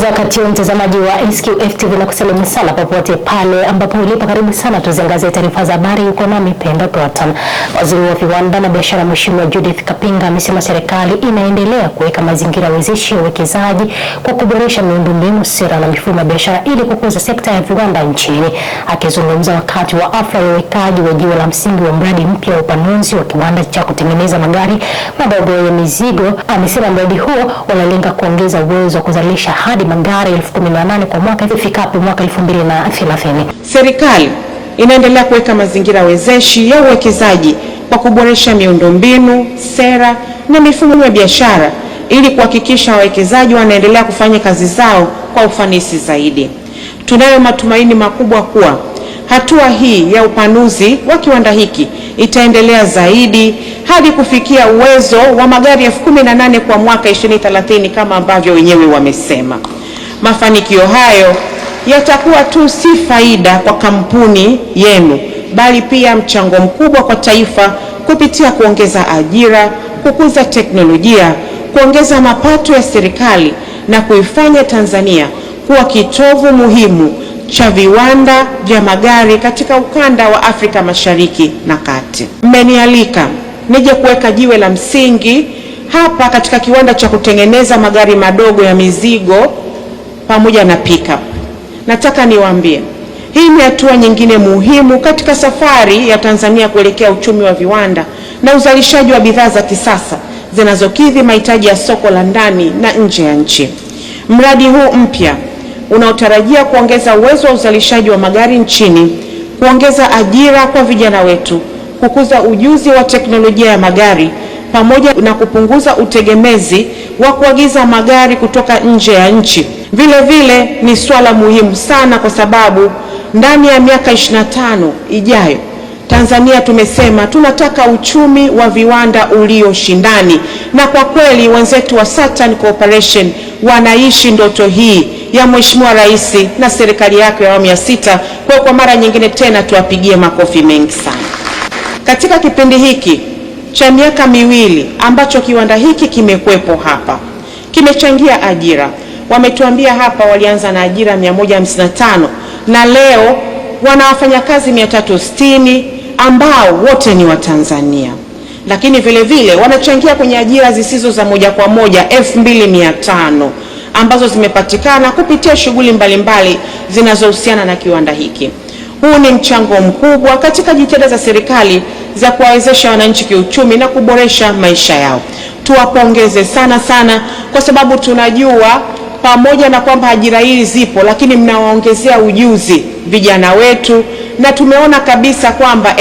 za wakati wa mtazamaji wa SQF TV na kusalimu sana popote pale ambapo ulipo, karibu sana tuziangazie taarifa za habari. Uko nami Pendo Proton. Waziri wa Viwanda na Biashara Mheshimiwa Judith Kapinga amesema serikali inaendelea kuweka mazingira wezeshi ya uwekezaji kwa kuboresha miundombinu, sera na mifumo ya biashara ili kukuza sekta ya viwanda nchini. Akizungumza wakati wa hafla ya uwekaji wa jiwe la msingi wa mradi mpya wa upanuzi wa kiwanda cha kutengeneza magari madogo ya mizigo, amesema mradi huo unalenga kuongeza uwezo wa kuzalisha hadi magari 18,000 kwa mwaka ifikapo mwaka 2030. Serikali inaendelea kuweka mazingira wezeshi ya uwekezaji kwa kuboresha miundombinu, sera na mifumo ya biashara ili kuhakikisha wawekezaji wanaendelea kufanya kazi zao kwa ufanisi zaidi. Tunayo matumaini makubwa kuwa hatua hii ya upanuzi wa kiwanda hiki itaendelea zaidi hadi kufikia uwezo wa magari 18,000 kwa mwaka 2030 kama ambavyo wenyewe wamesema. Mafanikio hayo yatakuwa tu si faida kwa kampuni yenu, bali pia mchango mkubwa kwa taifa kupitia kuongeza ajira, kukuza teknolojia, kuongeza mapato ya serikali na kuifanya Tanzania kuwa kitovu muhimu cha viwanda vya magari katika ukanda wa Afrika Mashariki na Kati. Mmenialika nije kuweka jiwe la msingi hapa katika kiwanda cha kutengeneza magari madogo ya mizigo pamoja na pickup. Nataka niwaambie, hii ni hatua nyingine muhimu katika safari ya Tanzania kuelekea uchumi wa viwanda na uzalishaji wa bidhaa za kisasa zinazokidhi mahitaji ya soko la ndani na nje ya nchi. Mradi huu mpya unaotarajia kuongeza uwezo wa uzalishaji wa magari nchini, kuongeza ajira kwa vijana wetu, kukuza ujuzi wa teknolojia ya magari pamoja na kupunguza utegemezi wa kuagiza magari kutoka nje ya nchi. Vile vile ni swala muhimu sana kwa sababu ndani ya miaka 25 ijayo Tanzania tumesema tunataka uchumi wa viwanda ulioshindani, na kwa kweli wenzetu wa Saturn Corporation wanaishi ndoto hii ya Mheshimiwa Rais na serikali yake ya awamu ya 6. Kwa mara nyingine tena tuwapigie makofi mengi sana. Katika kipindi hiki cha miaka miwili ambacho kiwanda hiki kimekuwepo hapa, kimechangia ajira. Wametuambia hapa walianza na ajira 155 na leo wana wafanyakazi 360 ambao wote ni wa Tanzania. Lakini vile vile wanachangia kwenye ajira zisizo za moja kwa moja 2,500 ambazo zimepatikana kupitia shughuli mbalimbali zinazohusiana na kiwanda hiki. Huu ni mchango mkubwa katika jitihada za serikali za kuwawezesha wananchi kiuchumi na kuboresha maisha yao. Tuwapongeze sana sana kwa sababu tunajua pamoja na kwamba ajira hizi zipo, lakini mnawaongezea ujuzi vijana wetu, na tumeona kabisa kwamba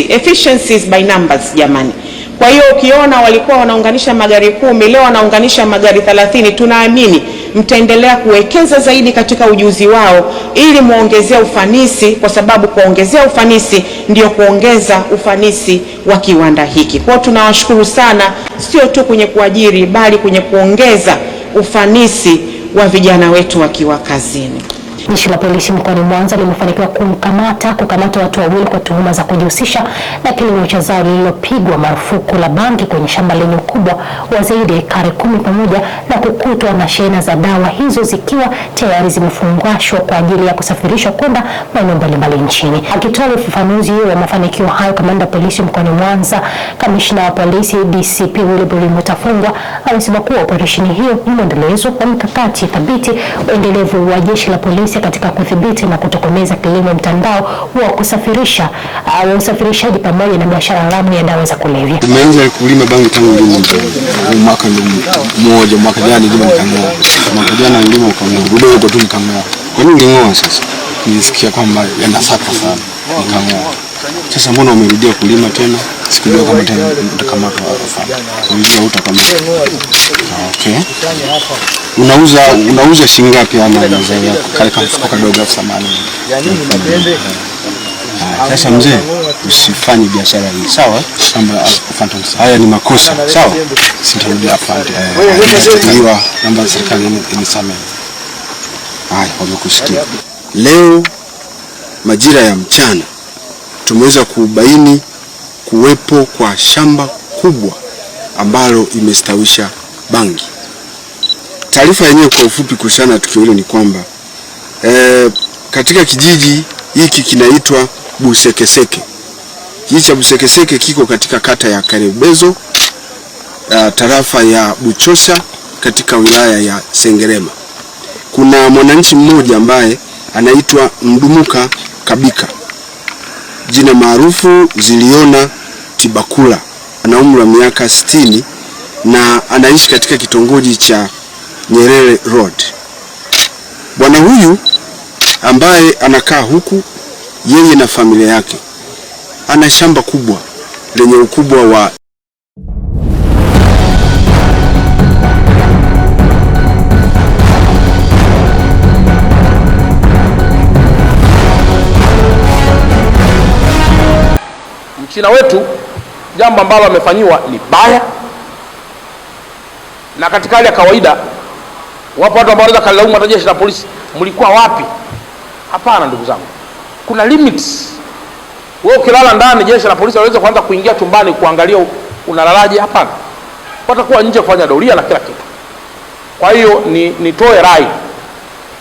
efficiency is by numbers jamani. Kwa hiyo ukiona walikuwa wanaunganisha magari 10, leo wanaunganisha magari 30, tunaamini mtaendelea kuwekeza zaidi katika ujuzi wao ili muongezea ufanisi, kwa sababu kuongezea ufanisi ndio kuongeza ufanisi wa kiwanda hiki. Kwa hiyo tunawashukuru sana, sio tu kwenye kuajiri bali kwenye kuongeza ufanisi wa vijana wetu wakiwa kazini. Jeshi la polisi mkoani Mwanza limefanikiwa kukamata watu wawili kwa tuhuma za kujihusisha na kilimo cha zao lililopigwa marufuku la bangi kwenye shamba lenye ukubwa wa zaidi ya ekari 10 pamoja na kukutwa na shehena za dawa hizo zikiwa tayari zimefungashwa kwa ajili ya kusafirishwa kwenda maeneo mbalimbali nchini. Akitoa ufafanuzi wa mafanikio hayo, kamanda polisi mkoani Mwanza, kamishna wa polisi DCP Wilbrod Mutafungwa amesema kuwa operesheni hiyo ni mwendelezo wa mikakati thabiti endelevu wa jeshi la polisi katika kudhibiti na kutokomeza kilimo mtandao wa usafirishaji pamoja na biashara haramu ya dawa za kulevya. Tumeanza kulima bangi tangu mwaka mmoja, mwaka jana nilima nikang'oa. Mwaka jana nilima udogo tu nikang'oa. Kwa nini ning'oa sasa? Nilisikia kwamba yanasaka sana nikang'oa. Sasa mbona umerudia kulima tena? Sikujua kama tena utakamatwa hapa. Unajua utakamata. Okay. Unauza shilingi ngapi ama mazao yako? Kale kama mfuko kadogo 80. Sasa mzee, usifanye biashara hii, sawa? Kama haya ni makosa, sawa? Sitarudia afande. Ndio namba serikali inisamehe. Haya, wamekusikia. Leo majira ya mchana tumeweza kubaini kuwepo kwa shamba kubwa ambalo imestawisha bangi. Taarifa yenyewe kwa ufupi kuhusiana na tukio hilo ni kwamba katika kijiji hiki kinaitwa Busekeseke. Kijiji cha Busekeseke kiko katika kata ya Karebezo, tarafa ya Buchosa katika wilaya ya Sengerema. Kuna mwananchi mmoja ambaye anaitwa Mdumuka Kabika, jina maarufu Ziliona Tibakula, ana umri wa miaka 60 na anaishi katika kitongoji cha Nyerere Road. Bwana huyu ambaye anakaa huku, yeye na familia yake, ana shamba kubwa lenye ukubwa wa mchina wetu. Jambo ambalo amefanyiwa ni baya, na katika hali ya kawaida wapo watu ambao wanaweza kalaumu hata jeshi la polisi, mlikuwa wapi? Hapana ndugu zangu, kuna limits. Wewe ukilala ndani, jeshi la polisi waweza kuanza kuingia chumbani kuangalia unalalaje? Hapana, watakuwa nje kufanya doria na kila kitu. Kwa hiyo nitoe rai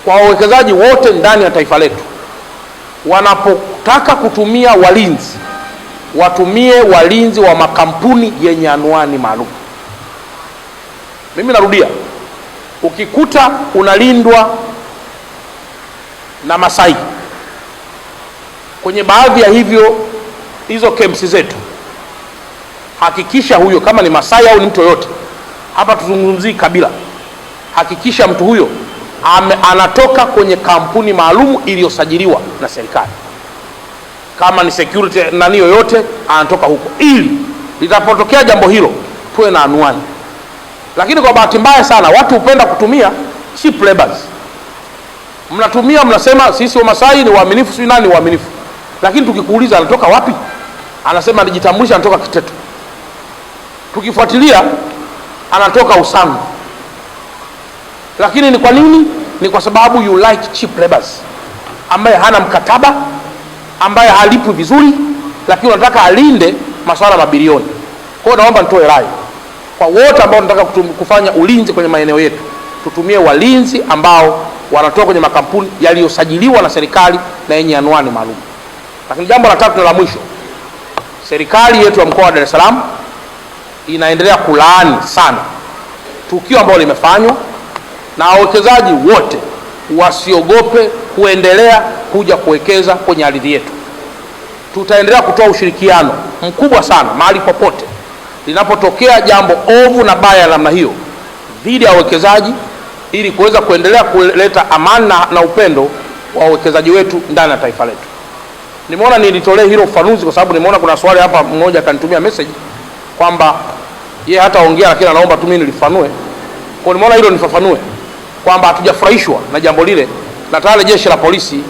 kwa wawekezaji wote ndani ya taifa letu, wanapotaka kutumia walinzi, watumie walinzi wa makampuni yenye anwani maalum. Mimi narudia, ukikuta unalindwa na Masai kwenye baadhi ya hizo camps zetu, hakikisha huyo, kama ni Masai au ni mtu yoyote, hapa tuzungumzii kabila, hakikisha mtu huyo anatoka kwenye kampuni maalum iliyosajiliwa na serikali. Kama ni security nani yoyote, anatoka huko, ili litapotokea jambo hilo tuwe na anwani. Lakini kwa bahati mbaya sana watu hupenda kutumia cheap laborers. Mnatumia, mnasema sisi wa Masai ni waaminifu, si nani waaminifu, lakini tukikuuliza anatoka wapi, anasema anajitambulisha anatoka Kiteto. Tukifuatilia anatoka Usangu. Lakini ni kwa nini? Ni kwa sababu you like cheap laborers, ambaye hana mkataba, ambaye halipwi vizuri, lakini unataka alinde masuala mabilioni. Kwa hiyo naomba nitoe rai kwa wote ambao wanataka kufanya ulinzi kwenye maeneo yetu, tutumie walinzi ambao wanatoka kwenye makampuni yaliyosajiliwa na serikali na yenye anwani maalum. Lakini jambo la tatu na la mwisho, serikali yetu ya mkoa wa Dar es Salaam inaendelea kulaani sana tukio ambalo limefanywa, na wawekezaji wote wasiogope kuendelea kuja kuwekeza kwenye ardhi yetu. Tutaendelea kutoa ushirikiano mkubwa sana mahali popote linapotokea jambo ovu na baya namna hiyo dhidi ya wawekezaji, ili kuweza kuendelea kuleta amani na upendo wa wawekezaji wetu ndani ya taifa letu. Nimeona nilitolee hilo ufafanuzi kwa sababu nimeona kuna swali hapa, mmoja akanitumia message kwamba yeye hata ongea lakini anaomba tu mimi nilifafanue. Kwa nimeona hilo nifafanue kwamba hatujafurahishwa na jambo lile, na tayari jeshi la polisi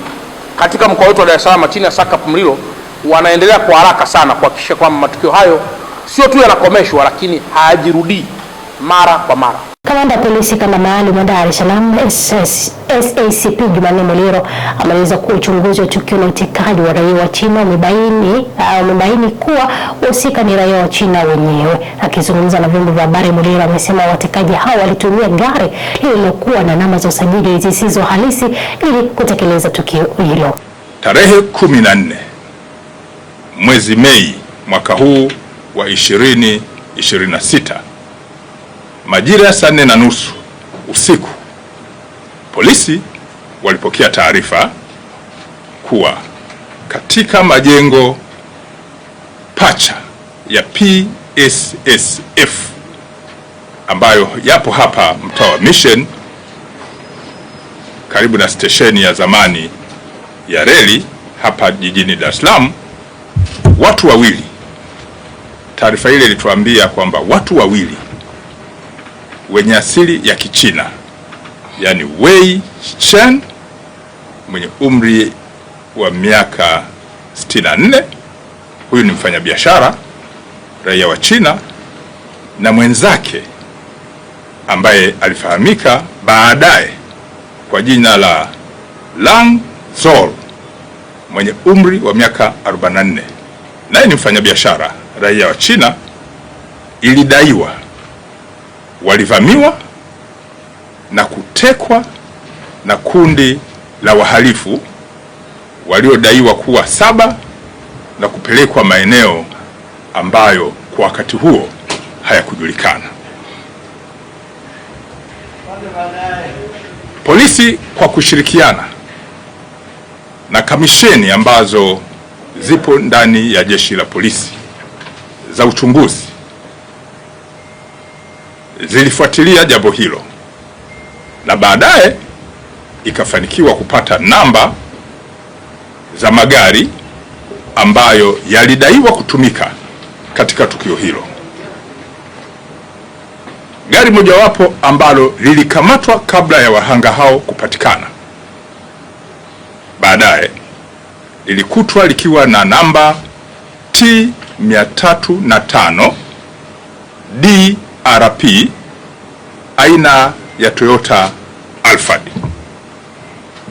katika mkoa wetu wa Dar es Salaam chini ya SACP Mlilo wanaendelea kwa haraka sana kuhakikisha kwamba matukio hayo sio tu yanakomeshwa, lakini hayajirudii mara kwa mara. Kamanda wa polisi kanda maalum wa Dar es Salaam SACP Jumanne Muliro ameeleza kuwa uchunguzi wa tukio la utekaji wa raia wa China umebaini kuwa wahusika ni raia wa China wenyewe. Akizungumza na vyombo vya habari, Muliro amesema watekaji hao walitumia gari lililokuwa na namba za usajili zisizo halisi ili kutekeleza tukio hilo. Tarehe 14 mwezi Mei mwaka huu wa 2026 majira ya saa 4:30 usiku, polisi walipokea taarifa kuwa katika majengo pacha ya PSSF ambayo yapo hapa mtaa wa Mission karibu na stesheni ya zamani ya reli hapa jijini Dar es Salaam, watu wawili, taarifa ile ilituambia kwamba watu wawili wenye asili ya Kichina, yani Wei Chen mwenye umri wa miaka 64, huyu ni mfanyabiashara raia wa China, na mwenzake ambaye alifahamika baadaye kwa jina la Lang Zhou mwenye umri wa miaka 44, naye ni mfanyabiashara raia wa China. Ilidaiwa walivamiwa na kutekwa na kundi la wahalifu waliodaiwa kuwa 7 na kupelekwa maeneo ambayo kwa wakati huo hayakujulikana. Polisi kwa kushirikiana na kamisheni ambazo zipo ndani ya jeshi la polisi za uchunguzi zilifuatilia jambo hilo na baadaye ikafanikiwa kupata namba za magari ambayo yalidaiwa kutumika katika tukio hilo. Gari mojawapo ambalo lilikamatwa kabla ya wahanga hao kupatikana, baadaye lilikutwa likiwa na namba T305 DRP aina ya Toyota Alphard,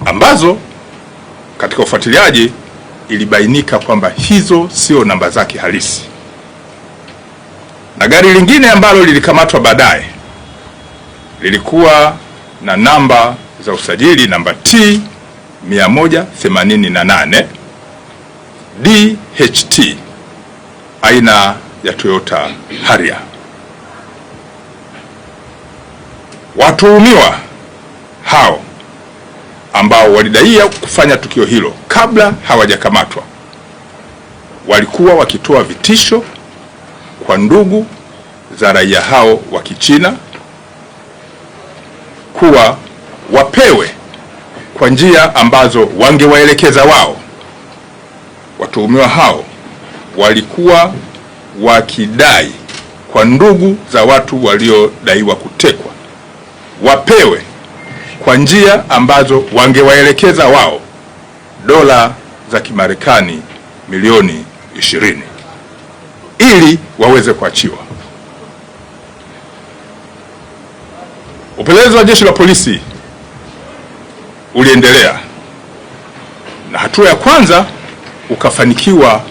ambazo katika ufuatiliaji ilibainika kwamba hizo sio namba zake halisi. Na gari lingine ambalo lilikamatwa baadaye lilikuwa na namba za usajili namba T188 DHT aina ya Toyota Harrier. Watuhumiwa hao ambao walidaiwa kufanya tukio hilo kabla hawajakamatwa walikuwa wakitoa vitisho kwa ndugu za raia hao wa Kichina kuwa wapewe kwa njia ambazo wangewaelekeza wao. Watuhumiwa hao walikuwa wakidai kwa ndugu za watu waliodaiwa kutekwa wapewe kwa njia ambazo wangewaelekeza wao dola za Kimarekani milioni 20 ili waweze kuachiwa. Upelelezi wa jeshi la polisi uliendelea na hatua ya kwanza ukafanikiwa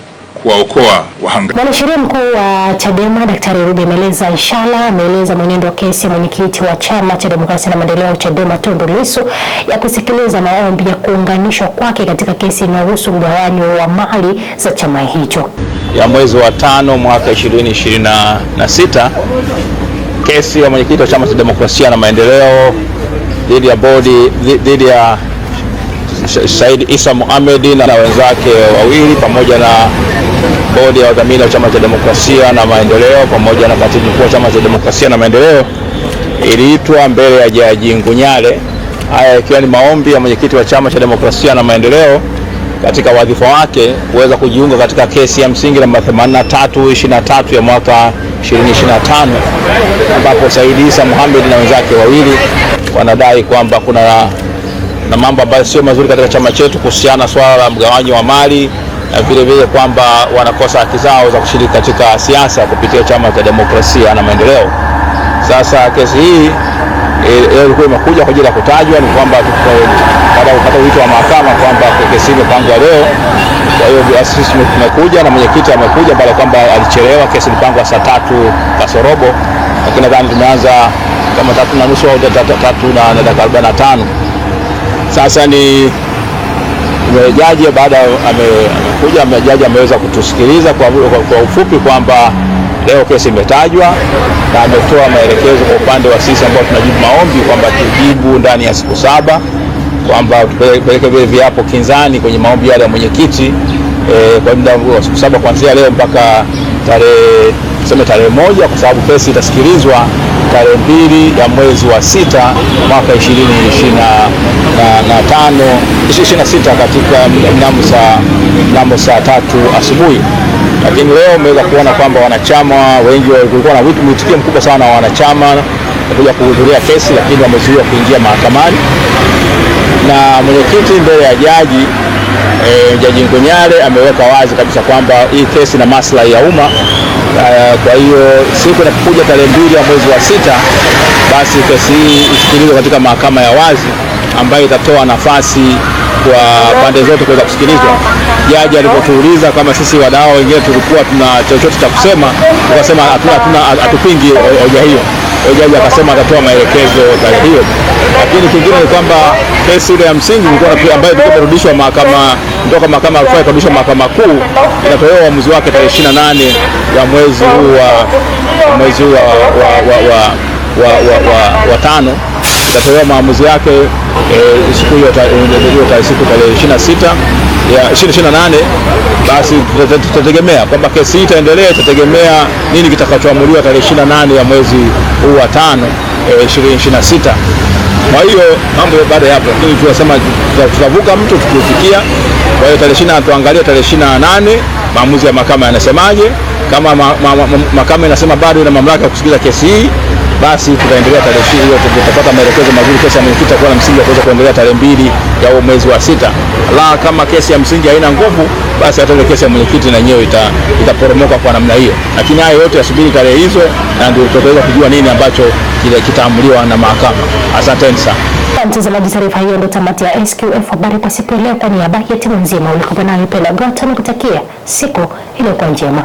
kuwaokoa wahanga. Mwanasheria mkuu wa Chadema Daktari Ruby Meleza Inshallah ameeleza mwenendo wa kesi ya mwenyekiti wa Chama cha Demokrasia na Maendeleo Chadema Tundu Lissu ya kusikiliza maombi ya kuunganishwa kwake katika kesi inayohusu mgawanyo wa mali za chama hicho. Ya mwezi wa 5 mwaka 2026, kesi ya mwenyekiti wa Chama cha Demokrasia na Maendeleo dhidi ya Said Isa Mohamed na wenzake wawili pamoja na bodi ya wadhamini wa Chama cha Demokrasia na Maendeleo pamoja na katibu mkuu wa Chama cha Demokrasia na Maendeleo iliitwa mbele ya Jaji Ngunyale. Haya ikiwa ni maombi ya mwenyekiti wa Chama cha Demokrasia na Maendeleo katika wadhifa wake kuweza kujiunga katika kesi ya msingi namba 8323 ya mwaka 2025, ambapo Said Isa Mohamed na wenzake wawili wanadai kwamba kuna na mambo ambayo sio mazuri katika chama chetu kuhusiana na swala la mgawanyo wa mali na vile vile kwamba wanakosa haki zao za kushiriki katika siasa kupitia Chama cha Demokrasia na Maendeleo. Sasa kesi hii ilikuwa imekuja kwa ajili ya kutajwa ni kwamba baada ya kupata wito wa mahakama kwamba kesi imepangwa leo. Kwa hiyo sisi tumekuja na mwenyekiti amekuja baada kwamba alichelewa. Kesi ilipangwa saa 3 kasorobo, lakini nadhani tumeanza kama 3:30 au 3:45. Sasa ni jaji baada amekuja, jaji ameweza kutusikiliza kwa ufupi kwamba leo kesi imetajwa na ametoa maelekezo kwa upande wa sisi ambao tunajibu maombi kwamba tujibu ndani ya siku 7, kwamba tupeleke vile viapo kinzani kwenye maombi yale ya mwenyekiti kwa muda wa siku 7 kuanzia leo mpaka tarehe 1, kwa sababu kesi itasikilizwa tarehe 2 ya mwezi wa 6 mwaka 2026 katika mnamo saa 3 asubuhi. Lakini leo umeweza kuona kwamba wanachama wengi walikuwa na mwitikio mkubwa sana wa wanachama kuja kuhudhuria kesi, lakini wamezuiwa kuingia mahakamani na mwenyekiti mbele ya jaji Jaji Ngunyale ameweka wazi kabisa kwamba hii kesi na maslahi ya umma. Kwa hiyo siku inapokuja tarehe 2 ya mwezi wa 6, basi kesi hii isikilizwe katika mahakama ya wazi ambayo itatoa nafasi kwa pande zote kuweza kusikilizwa. Jaji alipotuuliza kama sisi wadau wengine tulikuwa tuna chochote cha kusema, tukasema hatupingi hoja hiyo. jaji akasema atatoa maelekezo tarehe hiyo. Lakini kingine ni kwamba kesi ile ya msingi ilikuwa ambayo imerudishwa kutoka mahakama ya rufaa kurudishwa mahakama kuu, inatolewa uamuzi wake tarehe 28 ya mwezi huu wa tano. Itatolewa maamuzi yake siku hiyo tarehe 26 ya 28. Basi tutategemea kwamba kesi hii itaendelea, itategemea nini kitakachoamuliwa tarehe 28 ya mwezi huu wa 5 2026. Kwa hiyo mambo baada ya hapo, lakini tunasema tutavuka mtu tukifikia. Kwa hiyo tarehe 20 tuangalie tarehe 28 maamuzi ya mahakama yanasemaje. Kama mahakama inasema bado ina mamlaka ya kusikiliza kesi hii, basi tutaendelea tarehe 20 hiyo, tutapata maelekezo mazuri. Kesi ya mwenyekiti itakuwa na msingi wa kuweza kuendelea tarehe 2 ya mwezi wa 6. La kama kesi ya msingi haina nguvu, basi hata ile kesi ya mwenyekiti na yenyewe itaporomoka kwa namna hiyo. Lakini haya yote yasubiri tarehe hizo, na ndio tutaweza kujua nini ambacho kitaamuliwa na mahakama. Asanteni sana. Mtazamaji, taarifa hiyo ndio tamati ya SQF habari kwa siku leo. Kwa niaba ya timu nzima ulikuwa nayo Pela Gota, nikutakia siku iliyokuwa njema.